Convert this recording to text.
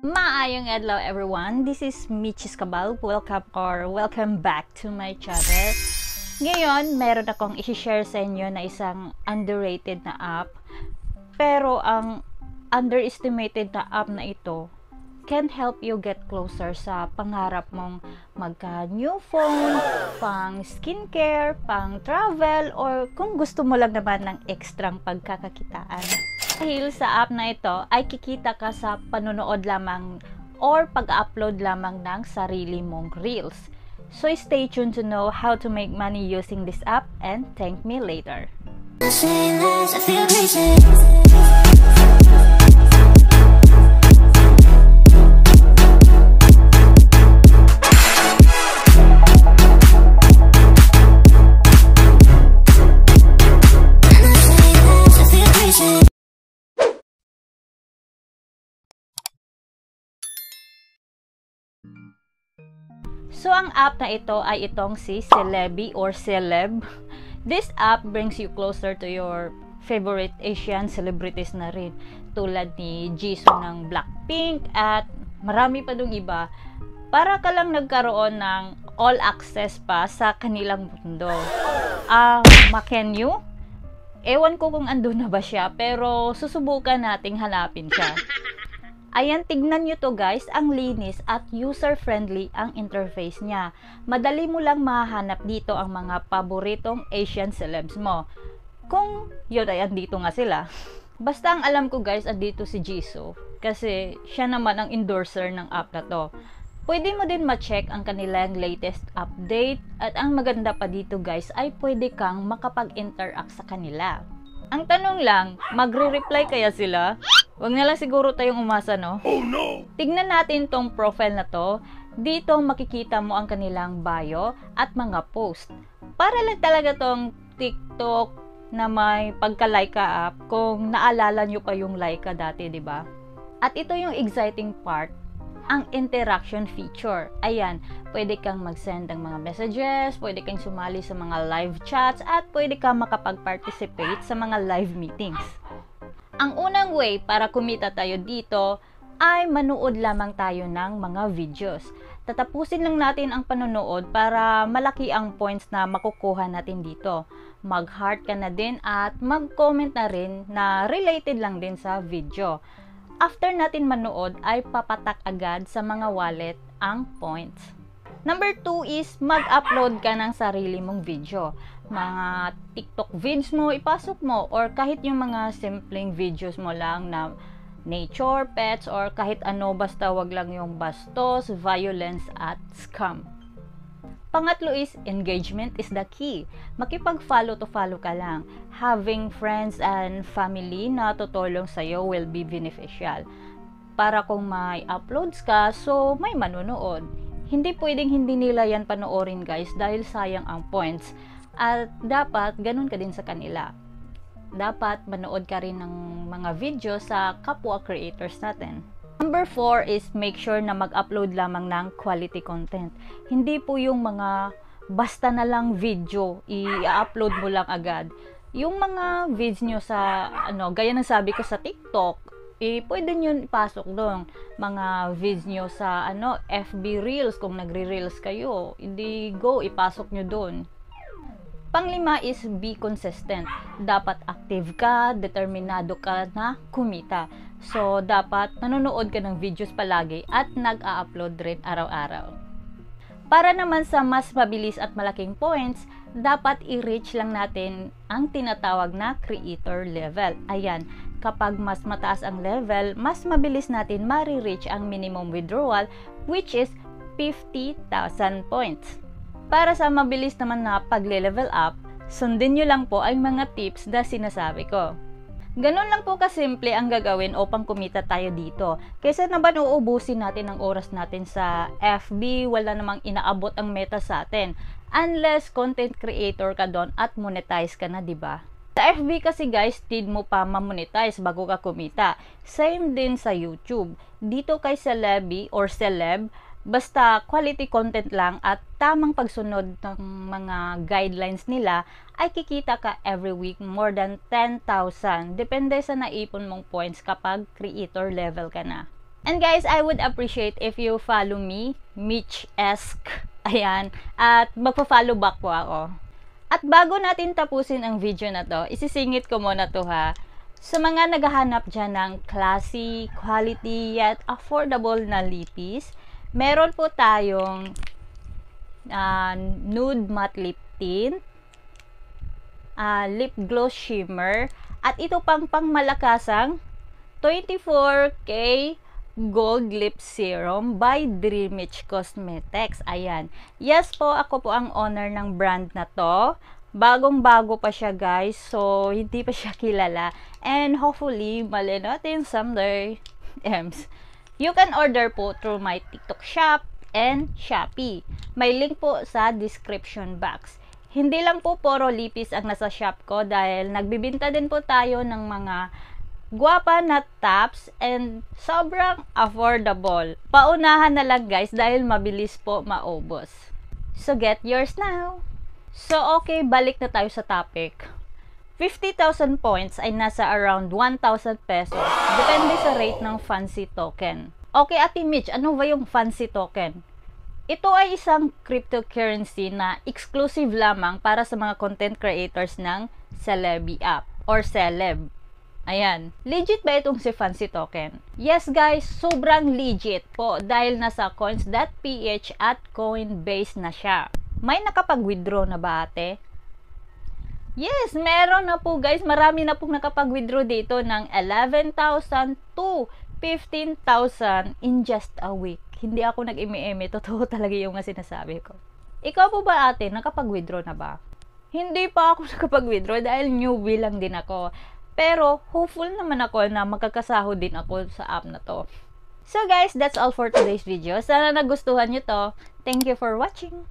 Maayong adlaw everyone, this is Michis Cabal. Welcome back to my channel. Ngayon, meron akong i-share sa inyo na isang underrated na app. Pero ang underestimated na app na ito can help you get closer sa pangarap mong magka-new phone, pang skincare, pang travel, or kung gusto mo lang naman ng ekstrang pagkakakitaan. Dahil sa app na ito ay kikita ka sa panonood lamang or pag-upload lamang ng sarili mong reels. So stay tuned to know how to make money using this app and thank me later. So, ang app na ito ay itong si Celebi or Celeb. This app brings you closer to your favorite Asian celebrities na rin. Tulad ni Jisoo ng Blackpink at marami pa dong iba. Para ka lang nagkaroon ng all access pa sa kanilang mundo. Makenyu? Ewan ko kung andun na ba siya, pero susubukan nating hanapin siya. Ayan, tignan nyo to guys, ang linis at user-friendly ang interface niya. Madali mo lang mahanap dito ang mga paboritong Asian celebs mo. Kung yun ay andito nga sila. Basta ang alam ko guys, andito si Jisoo. Kasi siya naman ang endorser ng app na to. Pwede mo din ma-check ang kanilang latest update. At ang maganda pa dito guys, ay pwede kang makapag-interact sa kanila. Ang tanong lang, magre-reply kaya sila? Wag na lang siguro tayong umasa, no? Oh no! Tignan natin tong profile na to. Dito makikita mo ang kanilang bio at mga post. Para lang talaga tong TikTok na may pagka-Laika app kung naalala nyo pa yung Laika dati, di ba? At ito yung exciting part, ang interaction feature. Ayan, pwede kang mag-send ng mga messages, pwede kang sumali sa mga live chats, at pwede kang makapag-participate sa mga live meetings. Ang unang way para kumita tayo dito ay manood lamang tayo ng mga videos. Tatapusin lang natin ang panonood para malaki ang points na makukuha natin dito. Mag-heart ka na din at mag-comment na rin na related lang din sa video. After natin manood ay papatak agad sa mga wallet ang points. Number 2 is mag-upload ka ng sarili mong video. Mga TikTok videos mo, ipasok mo, or kahit yung mga simpleng videos mo lang na nature, pets, or kahit ano, basta wag lang yung bastos, violence, at scam. Pangatlo is engagement is the key. Makipag-follow to follow ka lang. Having friends and family na tutulong sa'yo will be beneficial. Para kung may uploads ka, so may manonood. Hindi pwedeng hindi nila yan panoorin guys dahil sayang ang points. At dapat ganun ka din sa kanila. Dapat manood ka rin ng mga video sa kapwa creators natin. Number 4 is make sure na mag-upload lamang ng quality content. Hindi po yung mga basta na lang video, i-upload mo lang agad. Yung mga videos nyo sa, gaya ng sabi ko sa TikTok, pwede nyo ipasok doon. Mga videos nyo sa, FB Reels, kung nagre-reels kayo, hindi go, ipasok nyo doon. Panglima is be consistent. Dapat active ka, determinado ka na kumita. So, dapat nanonood ka ng videos palagi at nag-a-upload rin araw-araw. Para naman sa mas mabilis at malaking points, dapat i-reach lang natin ang tinatawag na creator level. Ayan, kapag mas mataas ang level, mas mabilis natin ma-reach ang minimum withdrawal, which is 50,000 points. Para sa mabilis naman na pagle-level up, sundin nyo lang po ang mga tips na sinasabi ko. Ganun lang po kasimple ang gagawin upang kumita tayo dito. Kaysa naman uubusin natin ang oras natin sa FB, wala namang inaabot ang meta sa atin. Unless content creator ka doon at monetize ka na, diba? Sa FB kasi guys, need mo pa ma-monetize bago ka kumita. Same din sa YouTube. Dito kay Celebi or Celeb, basta quality content lang at tamang pagsunod ng mga guidelines nila, ay kikita ka every week more than 10,000. Depende sa naipon mong points kapag creator level ka na. And guys, I would appreciate if you follow me, Mitch-esque, ayan, at magpa-follow back po ako. At bago natin tapusin ang video na to, isisingit ko muna to ha. Sa mga naghahanap dyan ng classy, quality, yet affordable na lipis, meron po tayong nude matte lip tint, lip gloss shimmer, at ito pang malakasang 24K Gold Lip Serum by Dreamage Cosmetics. Ayan. Yes po, ako po ang owner ng brand na to. Bagong-bago pa siya guys. So, hindi pa siya kilala. And hopefully, mali natin someday. Ems. You can order po through my TikTok shop and Shopee. May link po sa description box. Hindi lang po puro lipis ang nasa shop ko dahil nagbibinta din po tayo ng mga guwapa na tops and sobrang affordable. Paunahan na lang guys dahil mabilis po maubos. So get yours now! So okay, balik na tayo sa topic. 50,000 points ay nasa around 1,000 pesos. Depende sa rate ng fancy token. Okay, Ate Mitch, ano ba yung fancy token? Ito ay isang cryptocurrency na exclusive lamang para sa mga content creators ng Celebi app or Celeb. Ayan. Legit ba itong si Fancy Token? Yes guys, sobrang legit po dahil nasa coins.ph at Coinbase na siya. May nakapag-withdraw na ba ate? Yes, meron na po guys. Marami na pong nakapag-withdraw dito ng 11,000 to 15,000 in just a week. Hindi ako nag-imi-imi. Totoo talaga yung sinasabi ko. Ikaw po ba ate, nakapag-withdraw na ba? Hindi pa ako nakapag-withdraw dahil newbie lang din ako. Pero, hopeful naman ako na magkakasahod din ako sa app na to. So guys, that's all for today's video. Sana nagustuhan nyo to. Thank you for watching.